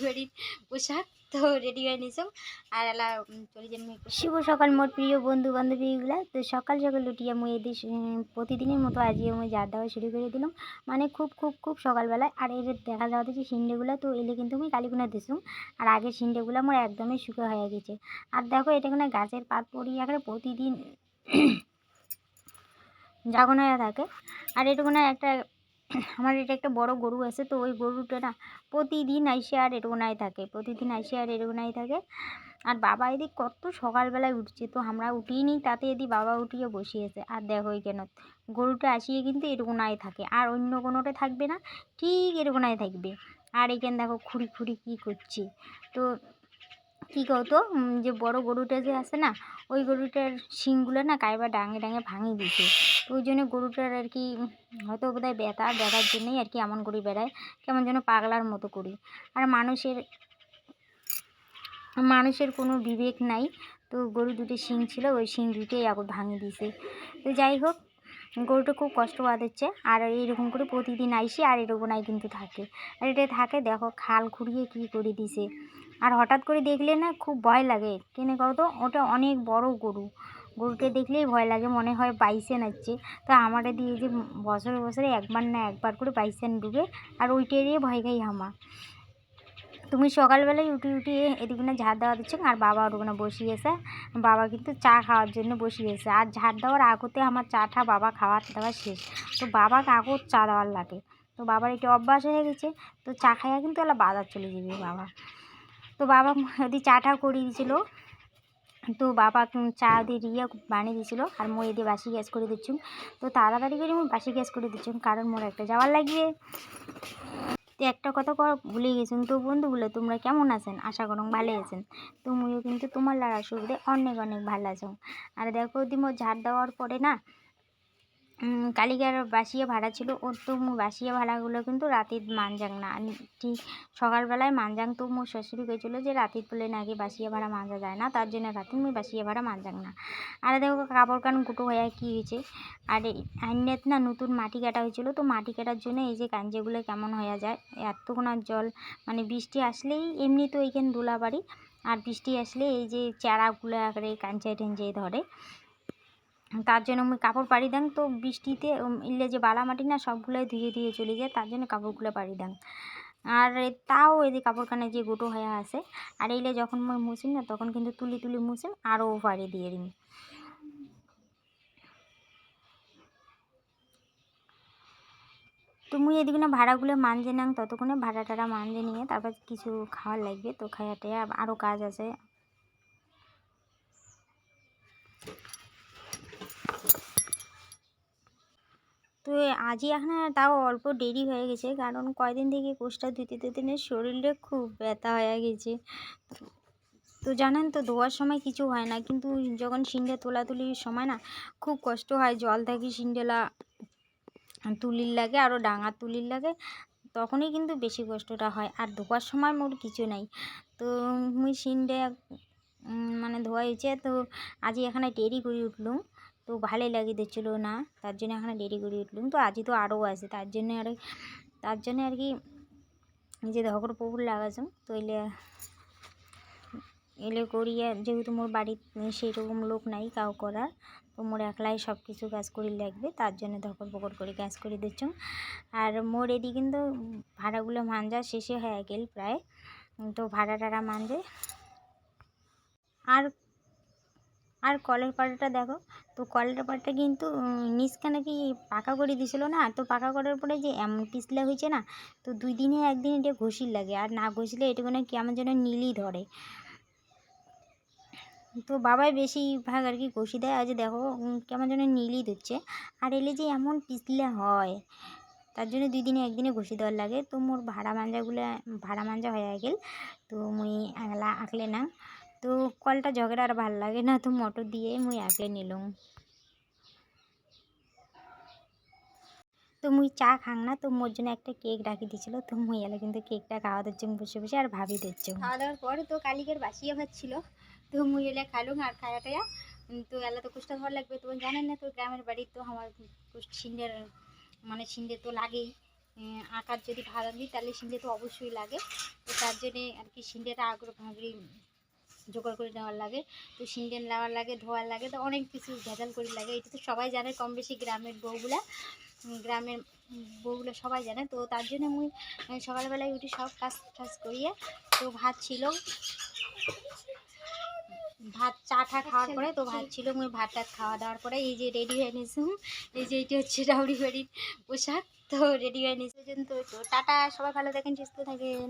বাড়ির পোশাক তো রেডি হয়ে নিছো আর এলা চলে যান শুভ সকাল মোর প্রিয় বন্ধু বান্ধবীগুলা। তো সকাল সকাল উঠিয়া মুই এদি প্রতিদিনের মতো আজকে মুই ঝাড় দেওয়া শুরু করে দিলাম, মানে খুব খুব খুব সকালবেলায়। আর এর দেখা যাওয়া যে সিন্ডেগুলো তো এলে কিন্তু আমি কালিগুনা দিছুম, আর আগে সিন্ডেগুলো আমার একদমই শুকা হয়ে গেছে। আর দেখো এটা কোনো গাছের পাত পড়িয়ে আগে প্রতিদিন জাগন হয়ে থাকে। আর এটুকুনা একটা আমার এটা একটা বড় গরু আছে, তো ওই গরুটা না প্রতিদিন আইসে আর এটুকুনাই থাকে, প্রতিদিন আইসে আর এটুকুনাই থাকে। আর বাবা এদিক কত সকালবেলায় উঠছে, তো আমরা উঠিনি, তাতে এদিক বাবা উঠিয়ে বসিয়েছে। আর দেখো কেন গরুটা আসিয়ে কিন্তু এটুকুনাই থাকে, আর অন্য কোনোটা থাকবে না, ঠিক এটুকুনাই থাকবে। আর এখানে দেখো খুঁড়ি খুঁড়ি কী করছে। তো কী কত যে বড় গরুটা যে আছে না, ওই গরুটার শিংগুলো না কাইবা ডাঙে ডাঙে ভাঙি দিছে। তো ওই জন্য গরুটার আর কি হয়তো বোধহয় ব্যথার জন্যই আর কি এমন করে বেড়ায়, কেমন যেন পাগলার মতো করি। আর মানুষের কোনো বিবেক নাই। তো গরু দুটো শিং ছিল, ওই শিং দুটোই আবার ভাঙি দিছে। তো যাই হোক, গরুটা খুব কষ্ট পাচ্ছে। আর এইরকম করে প্রতিদিন আইসি আর এরকমই কিন্তু থাকে। আর এটা থাকে দেখো খাল খুঁড়িয়ে কী করে দিছে। আর হঠাৎ করে দেখলে না খুব ভয় লাগে, কেন কত ওটা অনেক বড় গরুকে দেখলেই ভয় লাগে, মনে হয় বাইসেন আসছে। তো আমার দিয়ে যে বছরে বছরে একবার না একবার করে বাইসেন ডুবে, আর ওইটারই ভয় খাই হামা। তুমি সকালবেলায় উঠিয়ে এদিকে না ঝাড় দেওয়া দিচ্ছ, আর বাবা ওখানে বসিয়েছে। বাবা কিন্তু চা খাওয়ার জন্য বসিয়েছে, আর ঝাড় দেওয়ার আগতে আমার চাটা বাবা খাওয়ার দেওয়া শেষ। তো বাবাকে আগত চা দেওয়ার লাগে, তো বাবার এটা অভ্যাস হয়ে গেছে। তো চা খাইয়া কিন্তু এলা বাজার চলে যাবে বাবা। তো বাবা যদি চাটা করিয়ে দিয়েছিল, তো বাবা চা দিয়ে রিয়া বানিয়ে দিয়েছিলো, আর মই দিয়ে বাসি গ্যাস করে দিচ্ছুম। তো তাড়াতাড়ি করে আমি বাসি গ্যাস করে দিচ্ছুম, কারণ মোর একটা যাওয়ার লাগবে। তো একটা কথা ভুলে গেছেন তো বন্ধুগুলো, তোমরা কেমন আছেন? আশা করুন ভালো আছেন। তো মুইও কিন্তু তোমার লাগার সুবিধে অনেক অনেক ভালো আছো। আর দেখো মোর ঝাড় দেওয়ার পরে না কালিকার বাসিয়ে ভাড়া ছিল, ওর তো বাসিয়ে ভাড়াগুলো কিন্তু রাতের মানজাং না, ঠিক সকালবেলায় মানজাং। তো মোর শাশুড়ি গেছিলো যে রাতের বলে নাকি বাসিয়ে ভাড়া মাজা যায় না, তার জন্য রাতে মুই বাসিয়ে ভাড়া মানজাং না। আর দেখো কাপড় কান গুটো হয়ে কী হয়েছে। আর আইনের না নতুন মাটি কাটা হয়েছিল, তো মাটি কাটার জন্য এই যে কাঞ্জিগুলো কেমন হয়ে যায়, এতক্ষণ জল মানে বৃষ্টি আসলেই এমনি তো এইখানে দোলা বাড়ি, আর বৃষ্টি আসলে এই যে চারাগুলো আকারে কাঞ্চাই টেঞ্চাই ধরে, তার জন্য আমি কাপড় পাড়ি দাং। তো বৃষ্টিতে ইলে যে বালা মাটি না সবগুলোই ধুয়ে ধুয়ে চলে যায়, তার জন্য কাপড়গুলো পাড়ি দাং। আর তাও এই যে কাপড়খানে যে গোটো হয়ে আছে, আর এইলে যখন মই মুছিম না তখন কিন্তু তুলি তুলি মুছিম, আরও পাড়ি দিয়ে দিম। তো মুই এদিকে না ভাড়াগুলো মানজে নাং, ততক্ষণে ভাড়া টাড়া মানজে নিয়ে তারপর কিছু খাওয়ার লাগবে, তো খাওয়া টাইয়া আরও কাজ আছে। তো আজই এখন তাও অল্প দেরি হয়ে গেছে, কারণ কয়দিন থেকে কোষটা ধুতে ধুতে শরীরে খুব ব্যথা হয়ে গেছে। তো জানেন তো ধোয়ার সময় কিছু হয় না, কিন্তু যখন সিন্ডে তোলাতুলির সময় না খুব কষ্ট হয়, জল থাকি সিন্ডেলা তুলির লাগে, আরও ডাঙা তুলির লাগে, তখনই কিন্তু বেশি কষ্টটা হয়। আর ধোয়ার সময় মোর কিছু নাই। তো মুই সিন্ডে মানে ধোয়া হয়েছে, তো আজই এখানে দেরি করে উঠলুম, তো ভালোই লাগে দিচ্ছিল না, তার জন্য এখানে দেরি করে উঠলুম। তো আজই তো আরও আছে, তার জন্য আর কি যে ধকর পুকুর লাগাছুম। তো এলে করিয়া যেহেতু মোর বাড়ির সেইরকম লোক নাই কাউ করার, তো মোর একলাই সব কিছু কাজ করি লাগবে, তার জন্য ধকর পকর করে কাজ করে দিচ্ছ। আর মোর এদিকে কিন্তু ভাড়াগুলো মানজা শেষে হয়ে গেল প্রায়, তো ভাড়া টাড়া মানজে। আর কলের পাড়টা দেখো, তো কলের পাড়টা কিন্তু নিচখানে কি পাকা করে দিছিল না, তো পাকা করার পরে যে এমন পিছলা হয়েছে না, তো 2 দিনে একদিন এটা ঘষির লাগে, আর না ঘষলে এটুকুনে কেমন যেন নীলই ধরে। তো বাবাই বেশিরভাগ আর কি ঘষি দেয়, আজ দেখো কেমন যেন নীলই ধরছে। আর এলে যে এমন পিছলে হয়, তার জন্য 2 দিনে একদিনে ঘষি দেওয়ার লাগে। তো মোর ভাড়া মাঞ্জা হয়ে গেল, তো মুই আঁকলে না। তো কলটা ঝগড়া আর ভাল লাগে না, তো মোটর দিয়ে মুই আঁকলে নিলাম। তো মুই চা খাং না, তো মোর জন্য একটা কেক রাখি দিয়েছিল, তো মুই এলে কিন্তু কেকটা খাওয়া দিচ্ছি বসে বসে, আর ভাবি দিচ্ছি। খাওয়া দাওয়ার পরে তো কালিকের বাসিয়ে ভাত ছিল, তো মুই এলে খাইলুম আর খাওয়া টায়া। তো এলা তো কুষ্টা ভালো লাগবে, তো জানেন না তো গ্রামের বাড়ি, তো আমার সিন্ডের মানে সিন্ডে তো লাগেই, আটার যদি ভাত রাঁধি তাহলে সিন্ডে তো অবশ্যই লাগে। তো তার জন্যে আর কি সিন্ডেটা ভাগরি জোগাড় করে নেওয়ার লাগে। তো সিন্ডে নেওয়ার লাগে, ধোয়ার লাগে, তো অনেক কিছু ভেজাল করে লাগে। এটা তো সবাই জানে কম বেশি, গ্রামের বউগুলো সবাই জানে। তো তার জন্য মুই সকালবেলায় উঠি সব কাজ টাজ করিয়ে, তো ভাত ছিল, ভাত চা টা খাওয়ার পরে তো ভাত ছিল, মুই ভাত টাত খাওয়া দাওয়ার পরে এই যে রেডি হয়ে নিয়েছি। এই যে এটি হচ্ছে রাউরি বাড়ির পোশাক। তো রেডি হয়ে নিয়েছে। তো টাটা, সবাই ভালো থাকেন, সুস্থ থাকেন।